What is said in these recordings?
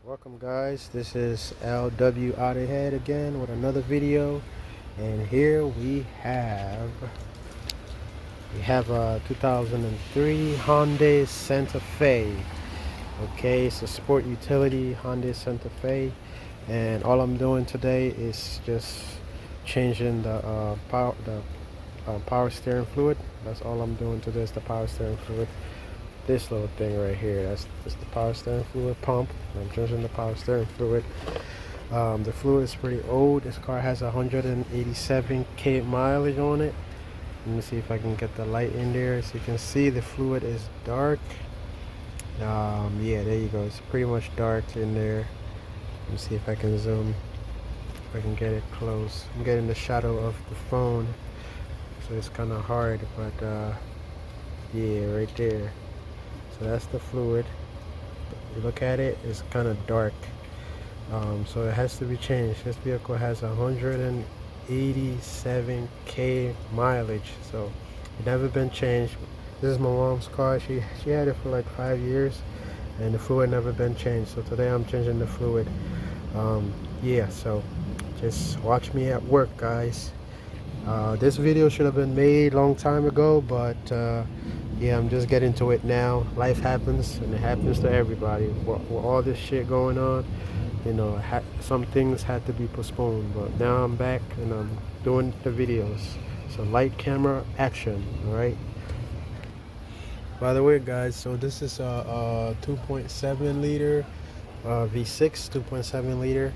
Welcome guys, this is LW out ahead again with another video, and here we have a 2003 Hyundai Santa Fe. Okay, it's a sport utility Hyundai Santa Fe, and all I'm doing today is just changing the power steering fluid. That's all I'm doing today is the power steering fluid. This little thing right here, that's the power steering fluid pump. I'm changing the power steering fluid. The fluid is pretty old. This car has 187k mileage on it. Let me see if I can get the light in there. As you can see, the fluid is dark. Yeah, there you go. It's pretty much dark in there. Let me see if I can zoom, if I can get it close. I'm getting the shadow of the phone, so it's kind of hard, but yeah, right there. So that's the fluid. You look at it, it's kind of dark. So it has to be changed. This vehicle has 187k mileage, so it never been changed. This is my mom's car. She had it for like 5 years, and the fluid never been changed. So today I'm changing the fluid. Yeah, so just watch me at work, guys. This video should have been made a long time ago, but yeah, I'm just getting to it now. Life happens, and it happens to everybody. With all this shit going on, you know, some things had to be postponed, but now I'm back and I'm doing the videos. So light, camera, action. All right. By the way, guys, so this is a 2.7 liter V6, 2.7 liter,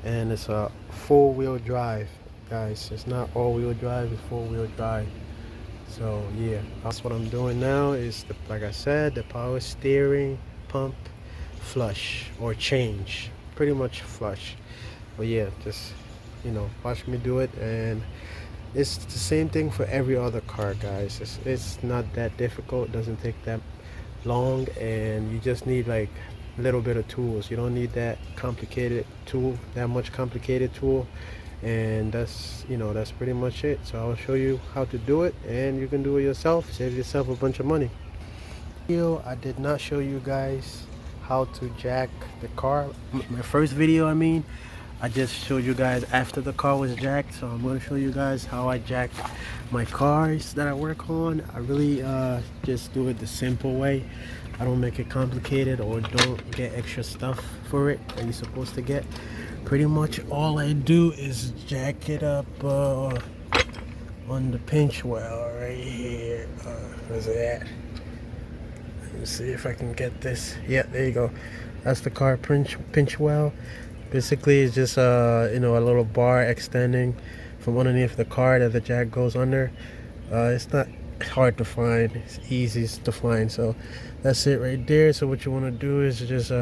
and it's a four-wheel drive, guys. It's not all-wheel drive, it's four-wheel drive. So yeah, that's what I'm doing now. Is like I said, the power steering pump flush or change, pretty much flush. But yeah, just, you know, watch me do it, and it's the same thing for every other car, guys. It's not that difficult. It doesn't take that long, and you just need like a little bit of tools. You don't need that much complicated tool, and that's, you know, that's pretty much it. So I'll show you how to do it, and you can do it yourself, save yourself a bunch of money. I did not show you guys how to jack the car. My first video, I just showed you guys after the car was jacked. So I'm going to show you guys how I jack my cars that I work on. I really just do it the simple way. I don't make it complicated or don't get extra stuff for it that you're supposed to get. Pretty much all I do is jack it up on the pinch well right here. Where's it at? Let me see if I can get this. Yeah, there you go. That's the car pinch well. Basically, it's just you know, a little bar extending from underneath the car that the jack goes under. It's not hard to find. It's easy to find. So that's it right there. So what you want to do is just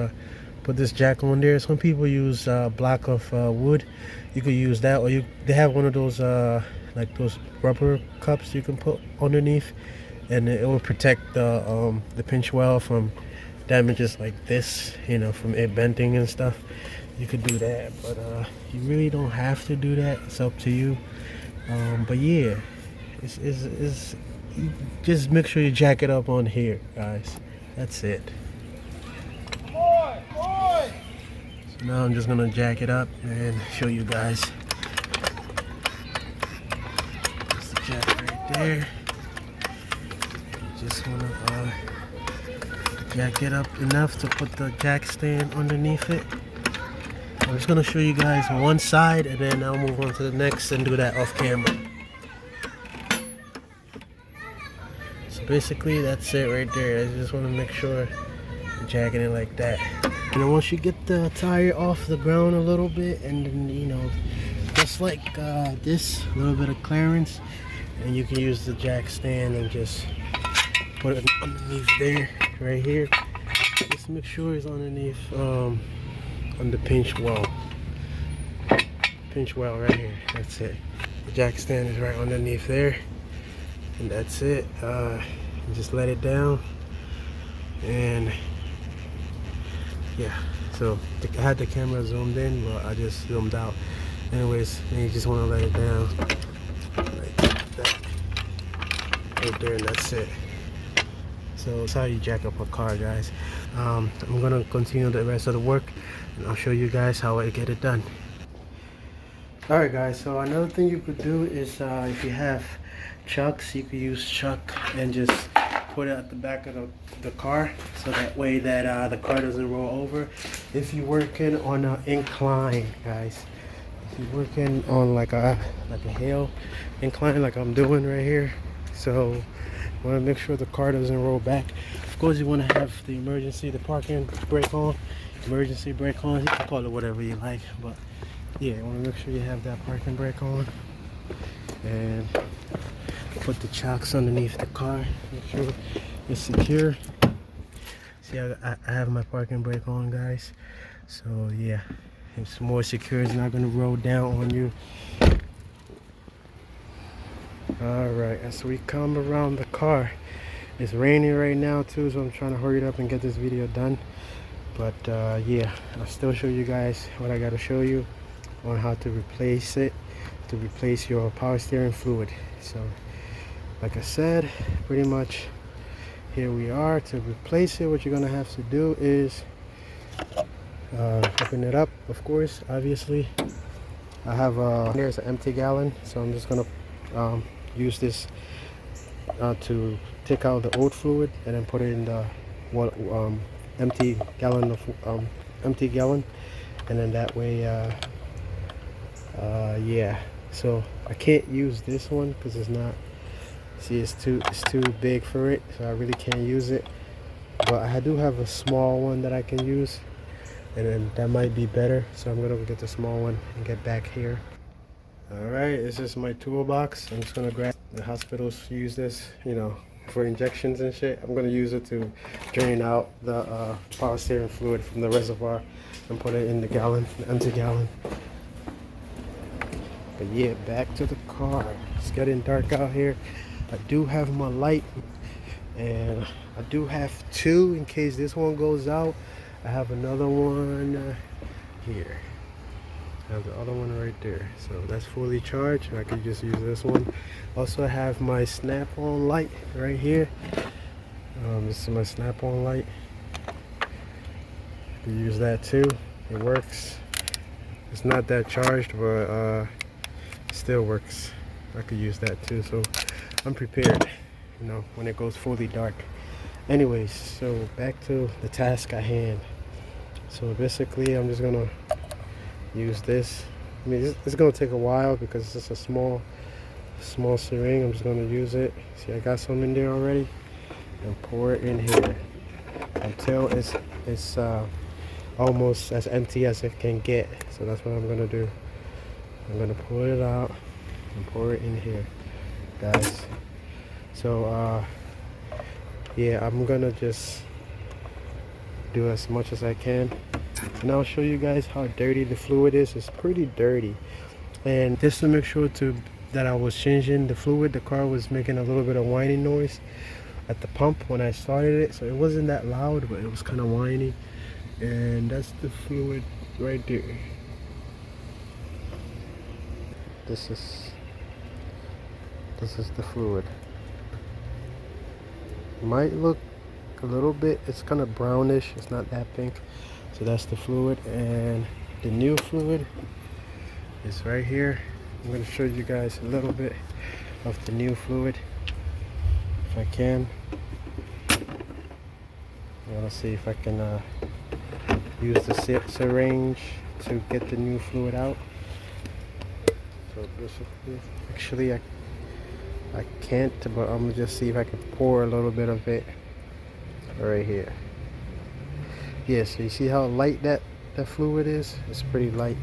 put this jack on there. Some people use a block of wood. You could use that, or they have one of those like those rubber cups you can put underneath, and it will protect the pinch well from damages like this, you know, from it bending and stuff. You could do that, but you really don't have to do that. It's up to you. But yeah, it's just make sure you jack it up on here, guys. That's it. So now I'm just gonna jack it up and show you guys. That's the jack right there. You just wanna jack it up enough to put the jack stand underneath it. I'm just gonna show you guys one side, and then I'll move on to the next and do that off camera. So basically that's it right there. I just want to make sure you're jacking it like that. And then once you get the tire off the ground a little bit, and then, you know, just like this, a little bit of clearance, and you can use the jack stand and just put it underneath there, right here. Just make sure it's underneath on the pinch well right here. That's it. The jack stand is right underneath there, and that's it. Just let it down, and yeah, so I had the camera zoomed in, but I just zoomed out. Anyways, and you just want to let it down like that right there, and that's it. So that's how you jack up a car, guys. I'm gonna continue the rest of the work, and I'll show you guys how I get it done. Alright guys, so another thing you could do is if you have chucks, you could use chuck and just put it at the back of the car, so that way that the car doesn't roll over. If you're working on an incline, guys, if you're working on like a hill incline like I'm doing right here, so you want to make sure the car doesn't roll back. Of course you want to have the parking brake on, emergency brake on, you can call it whatever you like, but yeah, you want to make sure you have that parking brake on, and put the chocks underneath the car, make sure it's secure. See, I have my parking brake on, guys, so yeah, it's more secure, it's not going to roll down on you. Alright, as we come around the car, it's raining right now too, so I'm trying to hurry it up and get this video done, but yeah, I'll still show you guys what I got to show you on how to replace your power steering fluid. So like I said, pretty much here we are. To replace it, what you're gonna have to do is open it up, of course, obviously. I have there's an empty gallon, so I'm just gonna use this to take out the old fluid and then put it in the empty gallon, and then that way yeah, so I can't use this one because it's not, see, it's too big for it, so I really can't use it. But I do have a small one that I can use, and then that might be better, so I'm gonna go get the small one and get back here. Alright, this is my toolbox. I'm just gonna grab, the hospitals use this, you know, for injections and shit. I'm gonna use it to drain out the power steering fluid from the reservoir and put it in the gallon, the empty gallon. But yeah, back to the car. It's getting dark out here. I do have my light, and I do have two in case this one goes out. I have another one here. I have the other one right there, so that's fully charged. I could just use this one. Also, I have my snap-on light right here. This is my snap-on light. You can use that too. It works. It's not that charged, but still works. I could use that too, so I'm prepared, you know, when it goes fully dark. Anyways, so back to the task at hand. So basically I'm just gonna use this. I mean, it's gonna take a while because it's just a small syringe. I'm just gonna use it. See, I got some in there already, and pour it in here until it's almost as empty as it can get. So that's what I'm gonna do. I'm gonna pull it out and pour it in here, guys. So yeah, I'm gonna just do as much as I can, and I'll show you guys how dirty the fluid is. It's pretty dirty, and just to make sure that I was changing the fluid, the car was making a little bit of whining noise at the pump when I started it, so it wasn't that loud, but it was kind of whiny. And that's the fluid right there. This is the fluid. Might look a little bit, it's kind of brownish, it's not that pink. So that's the fluid, and the new fluid is right here. I'm going to show you guys a little bit of the new fluid if I can. I'm gonna see if I can use the syringe to get the new fluid out. So basically, actually I can't, but I'm gonna just see if I can pour a little bit of it right here. Yeah, so you see how light that fluid is? It's pretty light.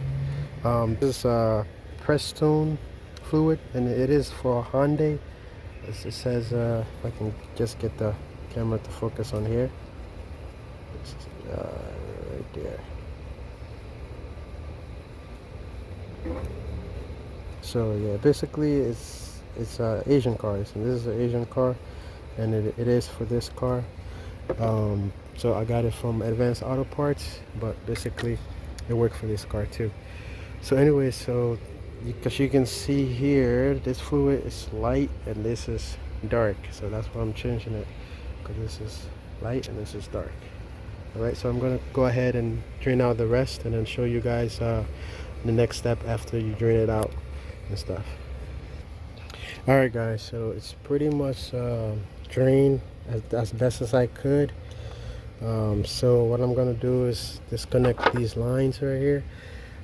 This is Prestone Fluid, and it is for a Hyundai. It says, if I can just get the camera to focus on here. It's, right there. So yeah, basically it's Asian cars, and this is an Asian car, and it is for this car. So I got it from Advanced Auto Parts, but basically it worked for this car too. So anyway, so because you can see here, this fluid is light and this is dark, so that's why I'm changing it. because this is light and this is dark. Alright, so I'm gonna go ahead and drain out the rest and then show you guys the next step after you drain it out and stuff. Alright guys, so it's pretty much drained as best as I could. So what I'm gonna do is disconnect these lines right here.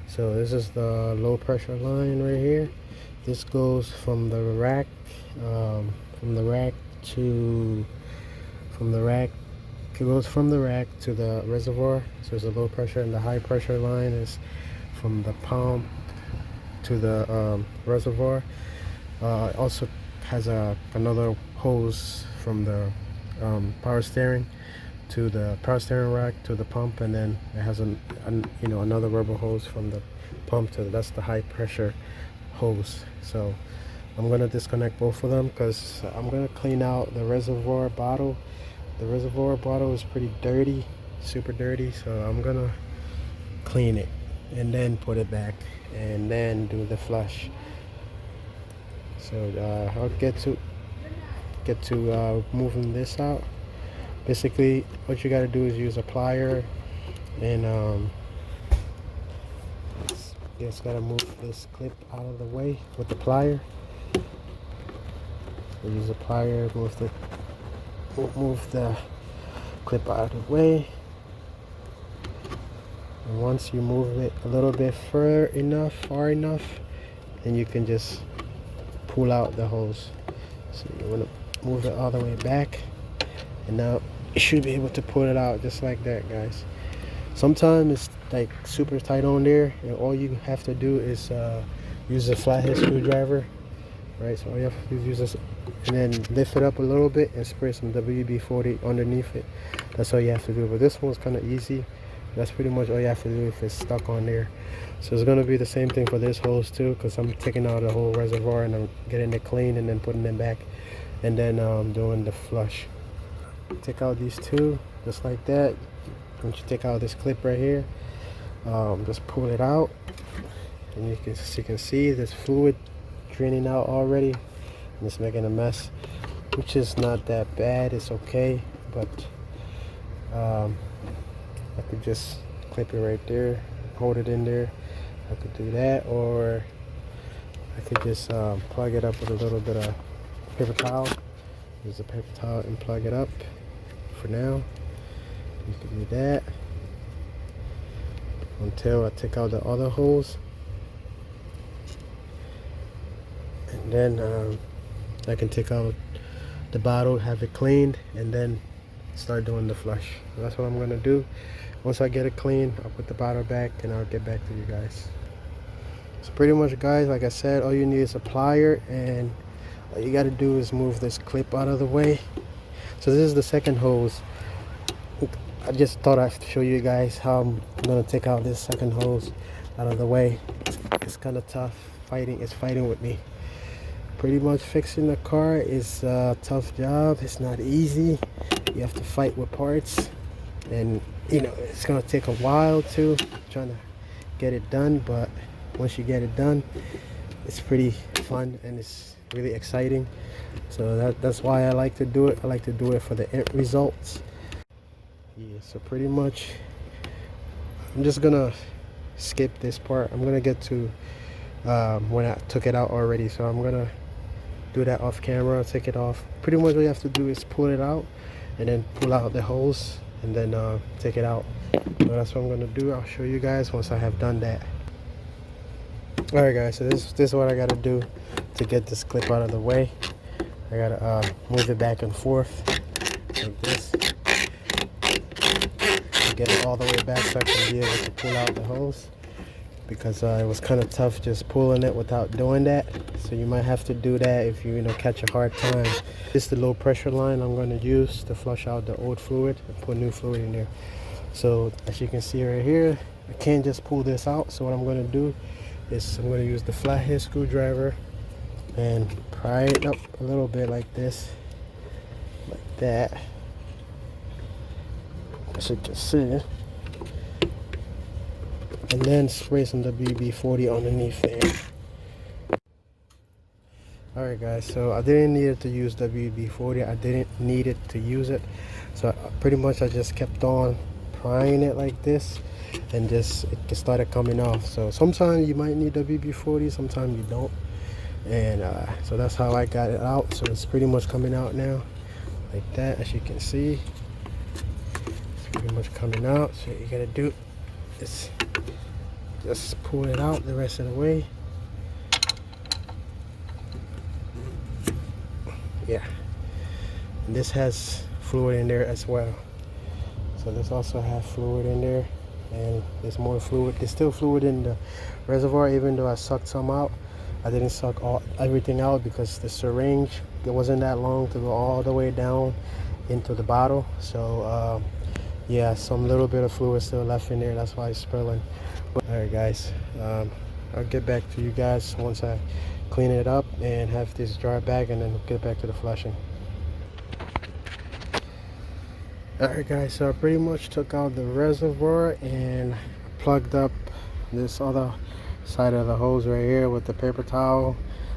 So this is the low pressure line right here. This goes from the rack, it goes from the rack to the reservoir. So there's a low pressure, and the high pressure line is from the pump to the reservoir. It also has another hose from the power steering to the power steering rack to the pump, and then it has another rubber hose from the pump to that's the high pressure hose. So I'm gonna disconnect both of them because I'm gonna clean out the reservoir bottle. The reservoir bottle is pretty dirty, super dirty, so I'm gonna clean it and then put it back and then do the flush. So I'll get to moving this out. Basically what you got to do is use a plier and just got to move this clip out of the way with the plier. So use a plier, move the clip out of the way, and once you move it a little bit far enough, then you can just pull out the hose. So you want to move it all the way back, and now you should be able to pull it out just like that, guys. Sometimes it's like super tight on there, and all you have to do is use a flathead screwdriver, right? So all you have to do is use this and then lift it up a little bit and spray some WD-40 underneath it. That's all you have to do. But this one's kind of easy. That's pretty much all you have to do if it's stuck on there. So it's going to be the same thing for this hose too, because I'm taking out the whole reservoir and I'm getting it clean and then putting it back, and then doing the flush. Take out these two just like that. Once you take out this clip right here, just pull it out, and you can see this fluid draining out already, and it's making a mess, which is not that bad. It's okay, but I could just clip it right there, hold it in there. I could do that, or I could just plug it up with a little bit of paper towel. Use a paper towel and plug it up. For now, you can do that until I take out the other hose, and then I can take out the bottle, have it cleaned, and then start doing the flush. So that's what I'm gonna do. Once I get it clean, I'll put the bottle back and I'll get back to you guys. So pretty much, guys, like I said, all you need is a plier, and all you got to do is move this clip out of the way. So this is the second hose. I just thought I'd show you guys how I'm gonna take out this second hose out of the way. It's kind of tough. It's fighting with me. Pretty much fixing the car is a tough job. It's not easy. You have to fight with parts, and it's gonna take a while too, trying to get it done. But once you get it done, it's pretty fun and it's really exciting. So that's why I like to do it. I like to do it for the end results. Yeah, so pretty much I'm just gonna skip this part. I'm gonna get to when I took it out already, so I'm gonna do that off camera, take it off. Pretty much all you have to do is pull it out and then pull out the hose and then take it out. So that's what I'm gonna do. I'll show you guys once I have done that. Alright guys, so this is what I gotta do to get this clip out of the way. I gotta move it back and forth like this, get it all the way back so I can be able to pull out the hose, because it was kind of tough just pulling it without doing that. So you might have to do that if you catch a hard time. This is the low pressure line I'm going to use to flush out the old fluid and put new fluid in there. So as you can see right here, I can't just pull this out. So what I'm going to do is I'm going to use the flathead screwdriver and pry it up a little bit like this, like that, as you can see, and then spray some WD-40 underneath there. Alright guys, so I didn't need it to use WD-40. I didn't need it to use it, so pretty much I just kept on prying it like this, and just it just started coming off. So sometimes you might need WD-40, sometimes you don't, and so that's how I got it out. So it's pretty much coming out now like that. As you can see, it's pretty much coming out. So what you gotta do is just pull it out the rest of the way. Yeah, and this has fluid in there as well. So this also has fluid in there, and there's more fluid. There's still fluid in the reservoir, even though I sucked some out. I didn't suck everything out because the syringe, it wasn't that long to go all the way down into the bottle. So yeah, some little bit of fluid still left in there. That's why it's spilling. All right guys, I'll get back to you guys once I clean it up and have this dry bag, and then get back to the flushing. Alright guys, so I pretty much took out the reservoir and plugged up this other side of the hose right here with the paper towel.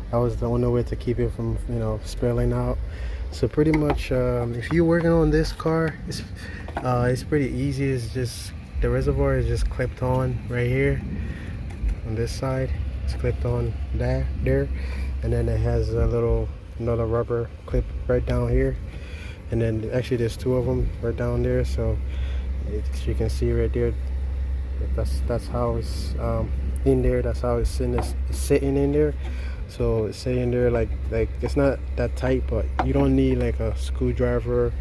That was the only way to keep it from, you know, spilling out. So pretty much if you're working on this car, it's pretty easy. It's just the reservoir is just clipped on right here on this side. It's clipped on there, and then it has a little another rubber clip right down here, and then actually there's two of them right down there. So you can see right there, that's how it's in there. That's how it's sitting in there. So it's sitting there like it's not that tight, but you don't need like a screwdriver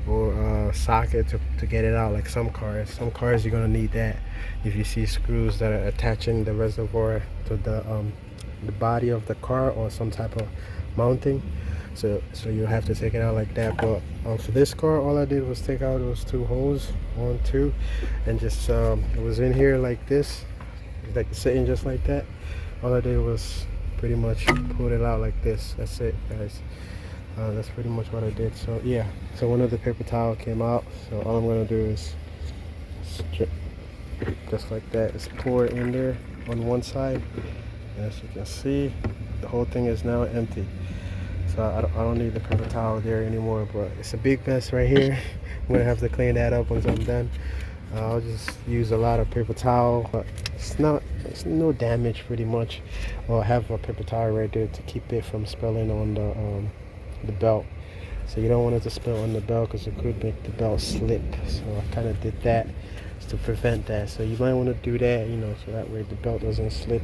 or a socket to get it out. Like some cars you're gonna need that if you see screws that are attaching the reservoir to the body of the car or some type of mounting. So you have to take it out like that. But for this car, all I did was take out those two holes, 1, 2, and just it was in here like this, like sitting just like that. All I did was pretty much pull it out like this. That's it guys. That's pretty much what I did. So yeah, so one of the paper towel came out, so all I'm gonna do is just like that, just pour it in there on one side. As you can see, the whole thing is now empty. So I don't need the paper towel there anymore, but it's a big mess right here. I'm gonna have to clean that up once I'm done. I'll just use a lot of paper towel, but it's no damage pretty much. I'll have a paper towel right there to keep it from spilling on the belt. So you don't want it to spill on the belt because it could make the belt slip. So I kind of did that to prevent that. So you might want to do that, you know, so that way the belt doesn't slip,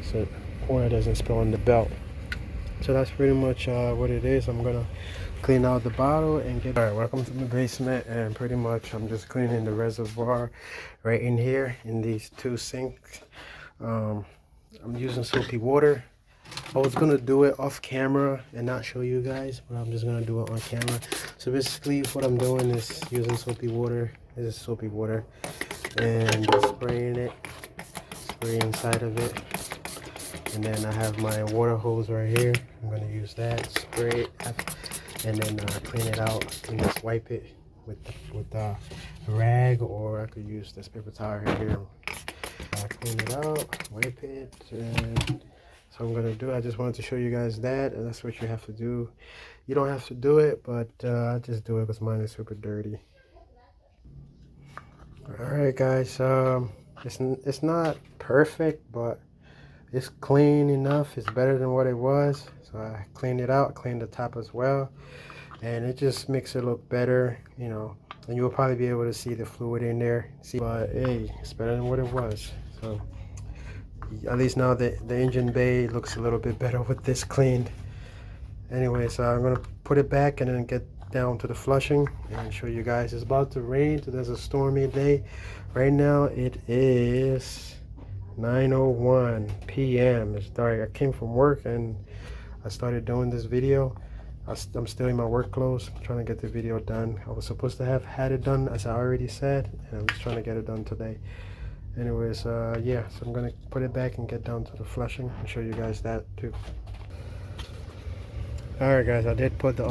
so oil doesn't spill on the belt. So that's pretty much what it is. I'm gonna clean out the bottle and get. All right, welcome to the basement, and pretty much I'm just cleaning the reservoir right in here in these two sinks. I'm using soapy water. I was gonna do it off camera and not show you guys, but I'm just gonna do it on camera. So basically what I'm doing is using soapy water. This is soapy water, and just spraying it, spray inside of it. And then I have my water hose right here. I'm going to use that, spray it, and then clean it out, and just wipe it with a rag, or I could use this paper towel right here. Clean it out, wipe it, and so I'm going to do. I just wanted to show you guys that, and that's what you have to do. You don't have to do it, but I just do it because mine is super dirty. All right, guys. It's not perfect, but it's clean enough. It's better than what it was. So I cleaned it out, cleaned the top as well, and it just makes it look better, you know. And you'll probably be able to see the fluid in there. But hey, it's better than what it was. So at least now the engine bay looks a little bit better with this cleaned. Anyway, so I'm gonna put it back and then get down to the flushing and show you guys. It's about to rain, so there's a stormy day. Right now it is 9:01 p.m. It's dark. I came from work and I started doing this video. I'm still in my work clothes. I'm trying to get the video done. I was supposed to have had it done, as I already said, and I'm just trying to get it done today. Anyways, yeah, so I'm gonna put it back and get down to the flushing and show you guys that too. Alright guys, I did put the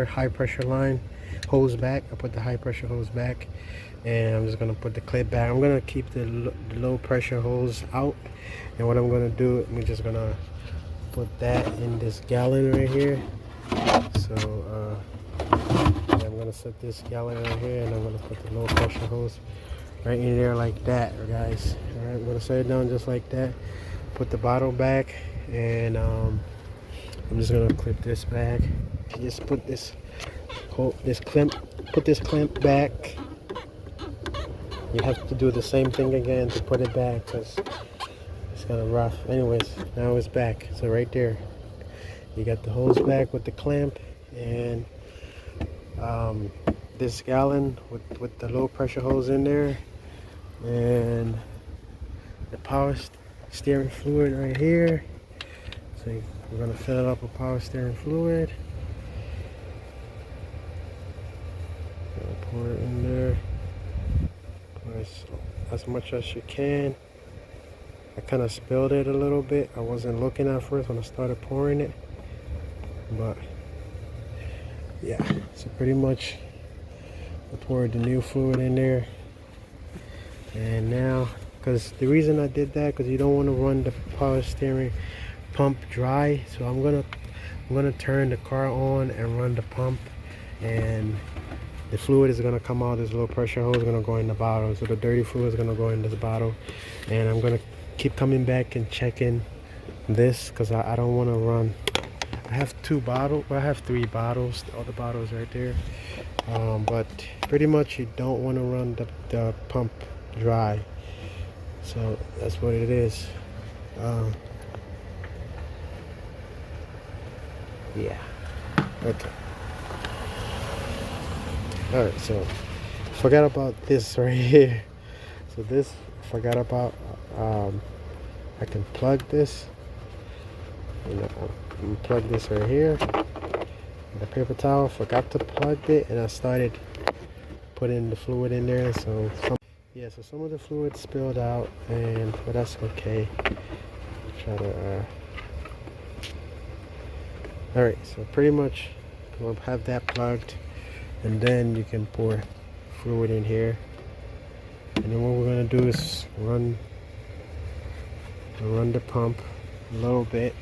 high pressure line hose back. I put the high pressure hose back, and I'm just gonna put the clip back. I'm gonna keep the low pressure hose out, and what I'm gonna do, I'm just gonna put that in this gallon right here. So yeah, I'm gonna set this gallon right here, and I'm gonna put the low pressure hose right in there like that, guys. All right, I'm gonna set it down just like that. Put the bottle back, and I'm just gonna clip this back. Just put this clamp back. You have to do the same thing again to put it back because it's kind of rough. Anyways, now it's back. So right there, you got the hose back with the clamp, and this gallon with the low pressure hose in there, and the power steering fluid right here. So we're gonna fill it up with power steering fluid. Pour it in there. Pour as much as you can. I kind of spilled it a little bit. I wasn't looking at first when I started pouring it, but yeah. So pretty much, I poured the new fluid in there, and now, because the reason I did that, because you don't want to run the power steering pump dry. So I'm gonna turn the car on and run the pump, and the fluid is gonna come out. This low pressure hose is gonna go in the bottle, so the dirty fluid is gonna go in this bottle, and I'm gonna keep coming back and checking this because I don't want to run. I have 2 bottles. Well, I have 3 bottles. All the bottles right there. But pretty much you don't want to run the pump dry. So that's what it is. Yeah. Okay. Alright, so forgot about this right here. So this, forgot about, I can plug this. Plug this right here. The paper towel, forgot to plug it, and I started putting the fluid in there. So some of the fluid spilled out, but that's okay. Try to alright, so pretty much we'll have that plugged, and then you can pour fluid in here, and then what we're gonna do is run the pump a little bit.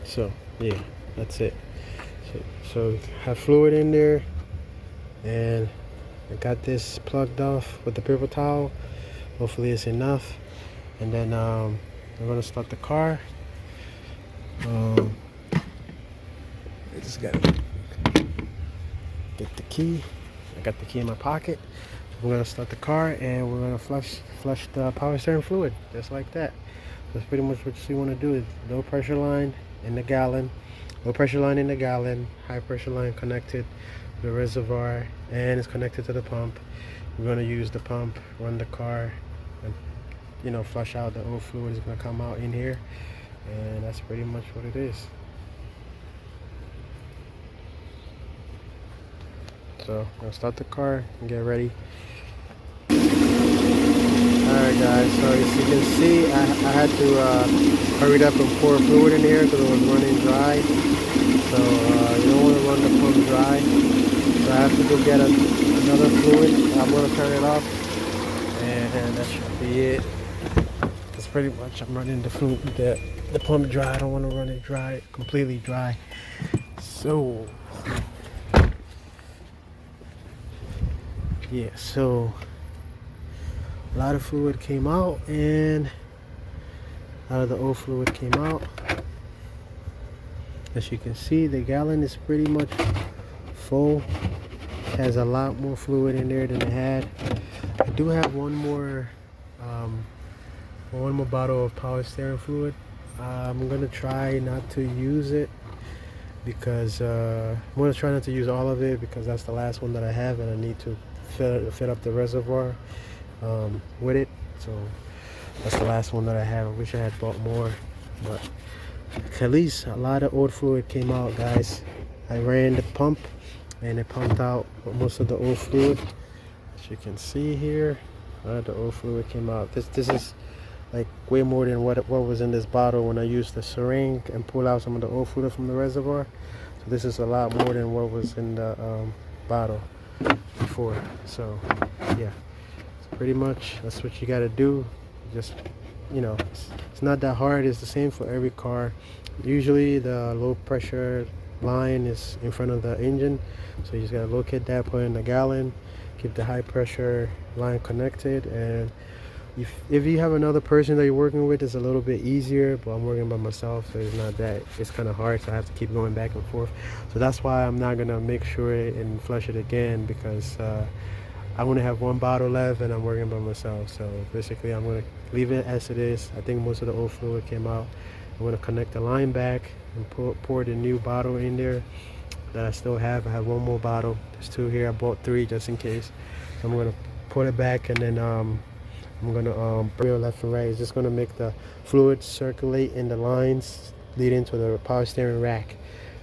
So yeah, that's it. So have fluid in there, and I got this plugged off with the paper towel. Hopefully it's enough, and then we're gonna start the car. I just gotta get the key. I got the key in my pocket. We're gonna start the car, and we're gonna flush the power steering fluid just like that. That's pretty much what you want to do. Is low pressure line in the gallon, low pressure line in the gallon, high pressure line connected to the reservoir, and it's connected to the pump. We're going to use the pump, run the car, and flush out the old fluid is going to come out in here, and that's pretty much what it is. So I'm gonna start the car and get ready. Alright guys, so as you can see, I had to hurry up and pour fluid in here because it was running dry. So you don't want to run the pump dry. So I have to go get another fluid. I'm going to turn it off, and that should be it. That's pretty much, I'm running the fluid, the pump dry. I don't want to run it dry, completely dry. So yeah, so a lot of fluid came out, and a lot of the old fluid came out. As you can see, the gallon is pretty much full. Has a lot more fluid in there than it had. I do have one more bottle of power steering fluid. I'm gonna try not to use it because I'm gonna try not to use all of it because that's the last one that I have, and I need to fill up the reservoir with it. So that's the last one that I have. I wish I had bought more, but at least a lot of old fluid came out, guys. I ran the pump and it pumped out most of the old fluid. As you can see here, a lot of the old fluid came out. This is like way more than what was in this bottle when I used the syringe and pull out some of the old fluid from the reservoir. So this is a lot more than what was in the bottle before. So yeah, pretty much that's what you got to do. Just, you know, it's not that hard. It's the same for every car. Usually the low pressure line is in front of the engine, so you just got to locate that, put in the gallon, keep the high pressure line connected. And if you have another person that you're working with, it's a little bit easier, but I'm working by myself, so it's not that, it's kind of hard, so I have to keep going back and forth. So that's why I'm not gonna make sure and flush it again, because I only have one bottle left and I'm working by myself. So basically I'm gonna leave it as it is. I think most of the old fluid came out. I'm gonna connect the line back and pour the new bottle in there that I still have. I have one more bottle. There's two here. I bought three just in case. So I'm gonna put it back, and then I'm gonna bring it left and right. It's just gonna make the fluid circulate in the lines leading to the power steering rack.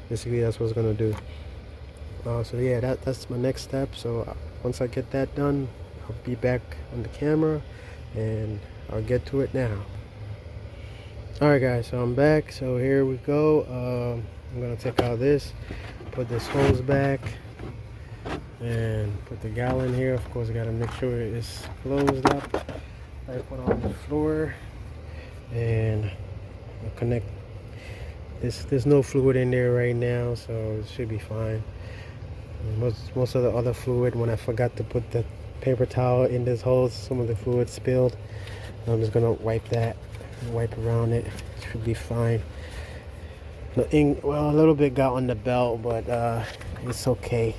Basically that's what it's gonna do. So yeah, that's my next step. So once I get that done, I'll be back on the camera and I'll get to it now. Alright guys, so I'm back. So here we go. I'm gonna take out this, put this hose back, and put the gallon here. Of course I gotta make sure it's closed up. I put on the floor and I'll connect this. There's no fluid in there right now, so it should be fine. Most of the other fluid, when I forgot to put the paper towel in this hose, some of the fluid spilled. I'm just gonna wipe that, wipe around it. Should be fine. Well, a little bit got on the belt, but it's okay.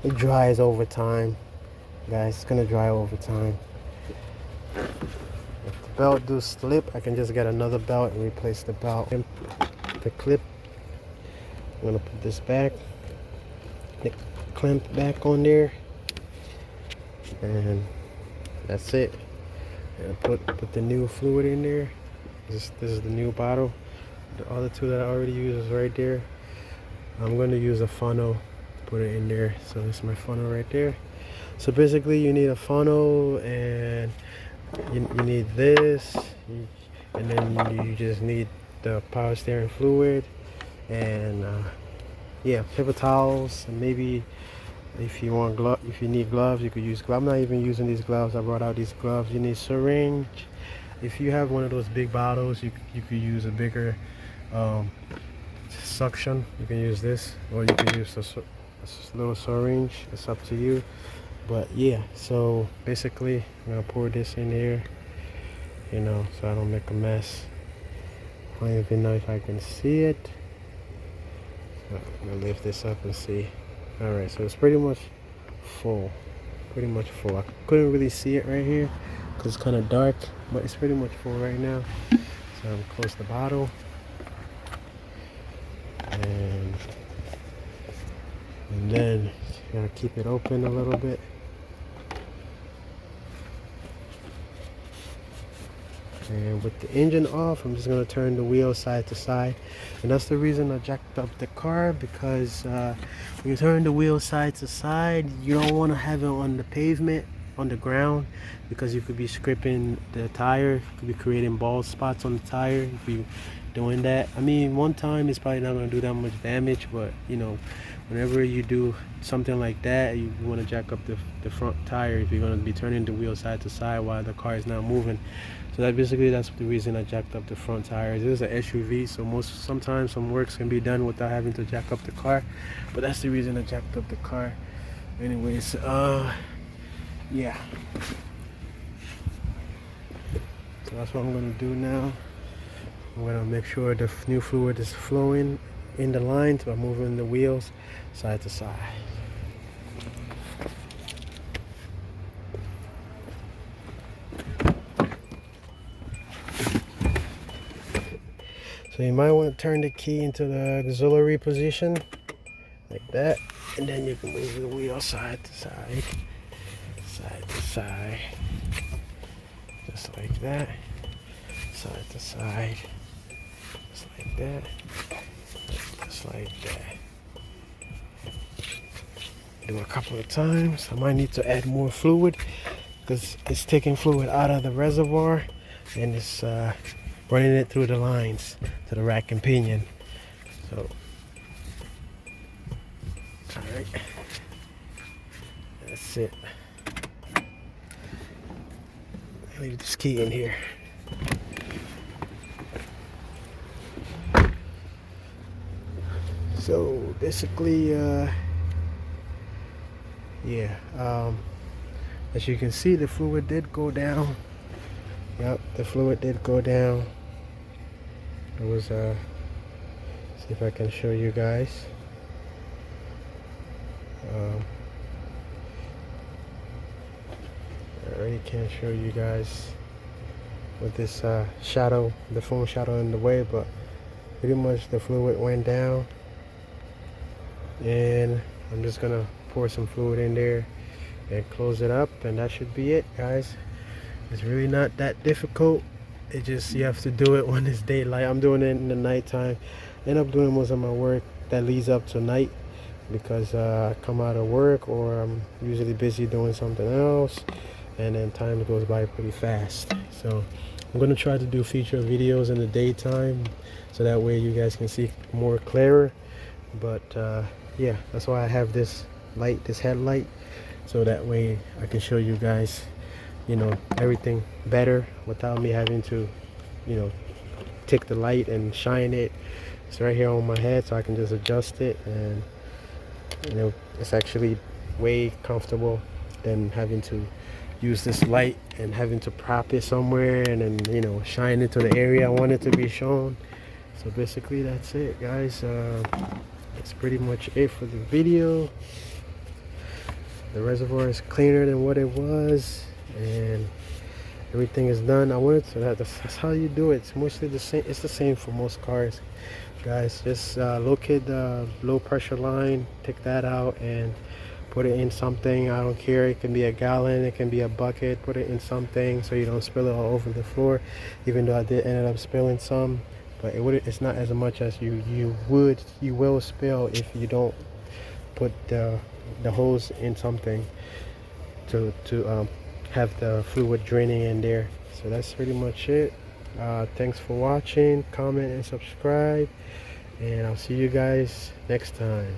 It dries over time, guys. It's gonna dry over time. If the belt do slip, I can just get another belt and replace the belt. The clip, I'm gonna put this back, the clamp back on there, and that's it. And put the new fluid in there. This is the new bottle. The other two that I already used is right there. I'm going to use a funnel to put it in there. So this is my funnel right there. So basically you need a funnel, and you need this, and then you just need the power steering fluid, and yeah, paper towels, and maybe if you want if you need gloves, you could use gloves. I'm not even using these gloves. I brought out these gloves. You need syringe. If you have one of those big bottles, you could use a bigger suction. You can use this, or you can use a little syringe. It's up to you. But yeah, so basically I'm gonna pour this in here, you know, so I don't make a mess. I don't even know if I can see it. So I'm gonna lift this up and see. All right, so it's pretty much full. Pretty much full. I couldn't really see it right here because it's kind of dark, but it's pretty much full right now. So I'm close the bottle, and then you gotta keep it open a little bit. And with the engine off, I'm just gonna turn the wheel side to side. And that's the reason I jacked up the car, because when you turn the wheel side to side, you don't want to have it on the pavement, on the ground, because you could be scraping the tire. You could be creating bald spots on the tire if you doing that. I mean, one time it's probably not gonna do that much damage, but you know, whenever you do something like that, you want to jack up the front tire if you're going to be turning the wheel side to side while the car is not moving. So that's the reason I jacked up the front tires. It is an SUV, so sometimes some works can be done without having to jack up the car, but that's the reason I jacked up the car. Anyways, yeah, so that's what I'm going to do now. I'm going to make sure the new fluid is flowing in the lines by moving the wheels side to side. So you might want to turn the key into the auxiliary position like that, and then you can move the wheel side to side, side to side, just like that, side to side, just like that, just like that. Do a couple of times. I might need to add more fluid because it's taking fluid out of the reservoir. and it's running it through the lines to the rack and pinion. So, all right, that's it. Leave this key in here. So basically, yeah, as you can see, the fluid did go down. Yep, the fluid did go down. It was see if I can show you guys. I really can't show you guys with this shadow, the phone shadow in the way, but pretty much the fluid went down. And I'm just gonna pour some fluid in there and close it up, and that should be it, guys. It's really not that difficult. It just, you have to do it when it's daylight. I'm doing it in the nighttime. I end up doing most of my work that leads up to night because I come out of work or I'm usually busy doing something else, and then time goes by pretty fast. So I'm gonna try to do feature videos in the daytime so that way you guys can see more clearer. But yeah, that's why I have this light, this headlight, so that way I can show you guys, you know, everything better without me having to, you know, take the light and shine it. It's right here on my head, so I can just adjust it, and you know, it's actually way comfortable than having to use this light and having to prop it somewhere and then, you know, shine it to the area I want it to be shown. So basically that's it, guys. That's pretty much it for the video. The reservoir is cleaner than what it was, and everything is done. I wanted to, that's how you do it. It's mostly the same. It's the same for most cars, guys. Just locate the low pressure line, take that out and put it in something. I don't care, it can be a gallon, it can be a bucket. Put it in something so you don't spill it all over the floor, even though I did end up spilling some, but it's not as much as you will spill if you don't put the hose in something to have the fluid draining in there. So that's pretty much it. Thanks for watching. Comment and subscribe, and I'll see you guys next time.